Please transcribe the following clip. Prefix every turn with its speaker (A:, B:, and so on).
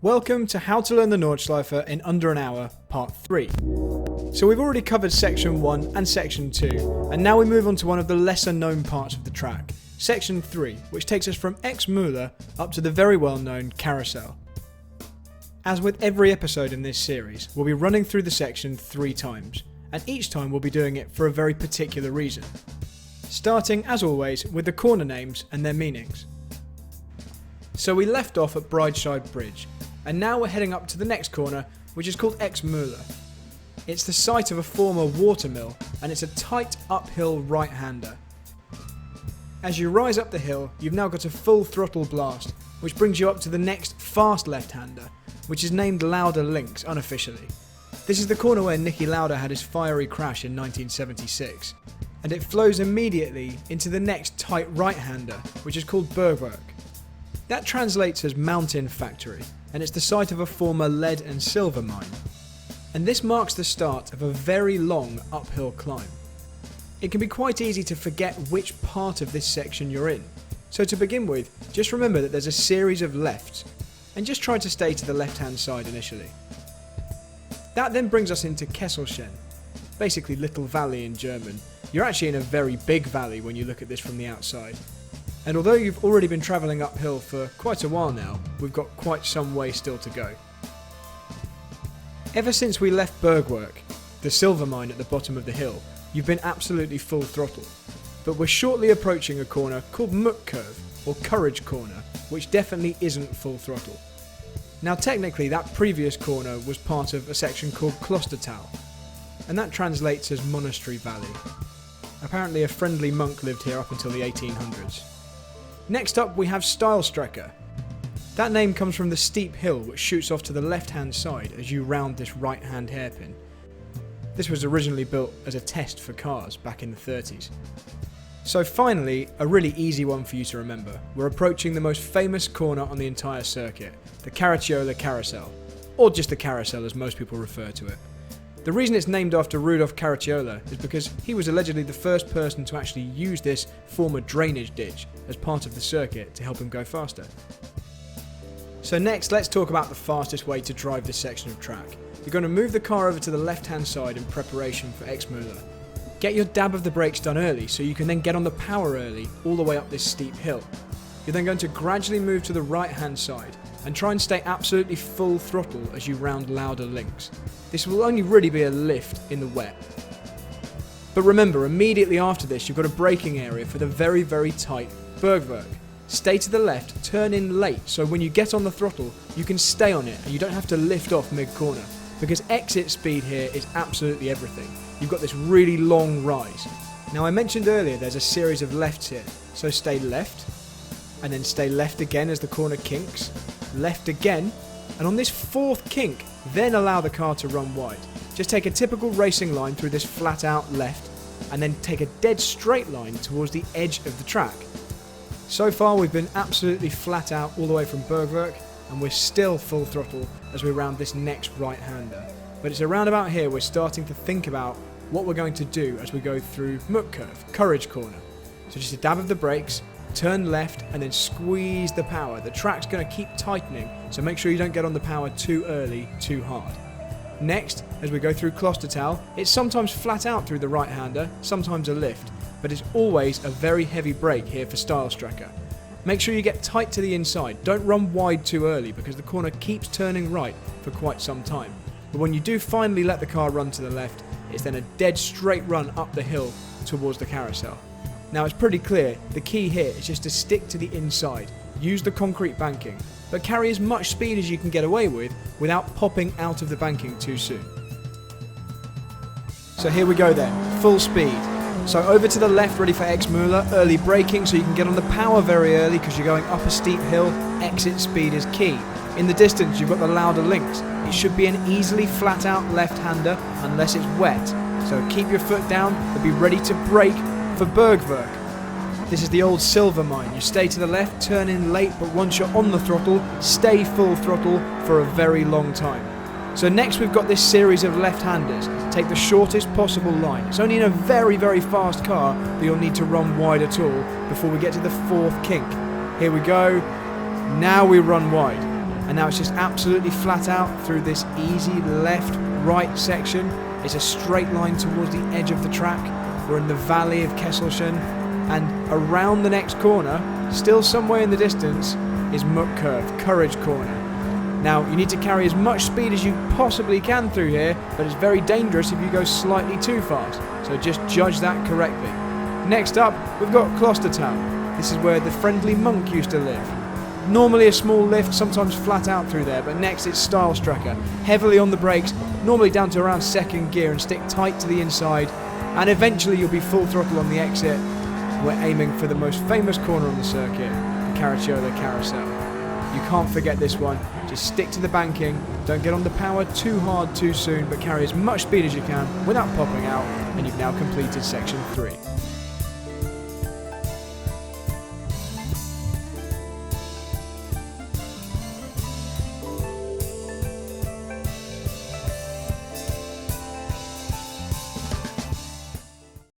A: Welcome to How to Learn the Nordschleife in Under an Hour, Part 3. So we've already covered Section 1 and Section 2, and now we move on to one of the lesser known parts of the track, Section 3, which takes us from Exmühle up to the very well known Carousel. As with every episode in this series, we'll be running through the section 3 times, and each time we'll be doing it for a very particular reason. Starting, as always, with the corner names and their meanings. So we left off at Breitscheid Bridge, and now we're heading up to the next corner, which is called Exmühle. It's the site of a former watermill, and it's a tight uphill right-hander. As you rise up the hill, you've now got a full throttle blast, which brings you up to the next fast left-hander, which is named Lauda Links unofficially. This is the corner where Niki Lauda had his fiery crash in 1976, and it flows immediately into the next tight right-hander, which is called Bergwerk. That translates as mountain factory, and it's the site of a former lead and silver mine. And this marks the start of a very long uphill climb. It can be quite easy to forget which part of this section you're in. So to begin with, just remember that there's a series of lefts, and just try to stay to the left-hand side initially. That then brings us into Kesselchen, basically Little Valley in German. You're actually in a very big valley when you look at this from the outside. And although you've already been travelling uphill for quite a while now, we've got quite some way still to go. Ever since we left Bergwerk, the silver mine at the bottom of the hill, you've been absolutely full throttle. But we're shortly approaching a corner called Muckkurve, or Courage Corner, which definitely isn't full throttle. Now technically that previous corner was part of a section called Klostertal, and that translates as Monastery Valley. Apparently a friendly monk lived here up until the 1800s. Next up we have Steilstrecke. That name comes from the steep hill which shoots off to the left-hand side as you round this right-hand hairpin. This was originally built as a test for cars back in the 30s. So finally, a really easy one for you to remember. We're approaching the most famous corner on the entire circuit, the Caracciola Carousel, or just the Carousel as most people refer to it. The reason it's named after Rudolf Caracciola is because he was allegedly the first person to actually use this former drainage ditch as part of the circuit to help him go faster. So next, let's talk about the fastest way to drive this section of track. You're going to move the car over to the left-hand side in preparation for Exmühle. Get your dab of the brakes done early so you can then get on the power early all the way up this steep hill. You're then going to gradually move to the right-hand side and try and stay absolutely full throttle as you round Lauda Links. This will only really be a lift in the wet. But remember, immediately after this you've got a braking area for the very, very tight Bergwerk. Stay to the left, turn in late, so when you get on the throttle you can stay on it and you don't have to lift off mid-corner, because exit speed here is absolutely everything. You've got this really long rise. Now I mentioned earlier there's a series of lefts here, so stay left, and then stay left again as the corner kinks, left again, and on this fourth kink, then allow the car to run wide. Just take a typical racing line through this flat out left, and then take a dead straight line towards the edge of the track. So far we've been absolutely flat out all the way from Bergwerk, and we're still full throttle as we round this next right-hander. But it's around about here we're starting to think about what we're going to do as we go through Muckkurve, Courage Corner. So just a dab of the brakes, turn left and then squeeze the power. The track's going to keep tightening, so make sure you don't get on the power too early, too hard. Next, as we go through Klostertal, it's sometimes flat out through the right-hander, sometimes a lift, but it's always a very heavy brake here for Steilstrecke. Make sure you get tight to the inside, don't run wide too early because the corner keeps turning right for quite some time. But when you do finally let the car run to the left, it's then a dead straight run up the hill towards the carousel. Now it's pretty clear, the key here is just to stick to the inside, use the concrete banking, but carry as much speed as you can get away with without popping out of the banking too soon. So here we go then, full speed. So over to the left, ready for Exmühle, early braking so you can get on the power very early because you're going up a steep hill, exit speed is key. In the distance you've got the Lauda Links. It should be an easily flat out left-hander unless it's wet. So keep your foot down and be ready to brake for Bergwerk. This is the old silver mine. You stay to the left, turn in late, but once you're on the throttle, stay full throttle for a very long time. So next we've got this series of left-handers. Take the shortest possible line. It's only in a very, very fast car that you'll need to run wide at all before we get to the fourth kink. Here we go. Now we run wide, and now it's just absolutely flat out through this easy left-right section. It's a straight line towards the edge of the track. We're in the valley of Kesselchen, and around the next corner, still somewhere in the distance, is Muck Curve, Courage Corner. Now, you need to carry as much speed as you possibly can through here, but it's very dangerous if you go slightly too fast, so just judge that correctly. Next up, we've got Klostertal. This is where the friendly monk used to live. Normally a small lift, sometimes flat out through there, but next it's Style Strucker. Heavily on the brakes, normally down to around second gear, and stick tight to the inside, and eventually you'll be full throttle on the exit. We're aiming for the most famous corner on the circuit, the Caracciola Carousel. You can't forget this one, just stick to the banking, don't get on the power too hard too soon, but carry as much speed as you can without popping out, and you've now completed section 3.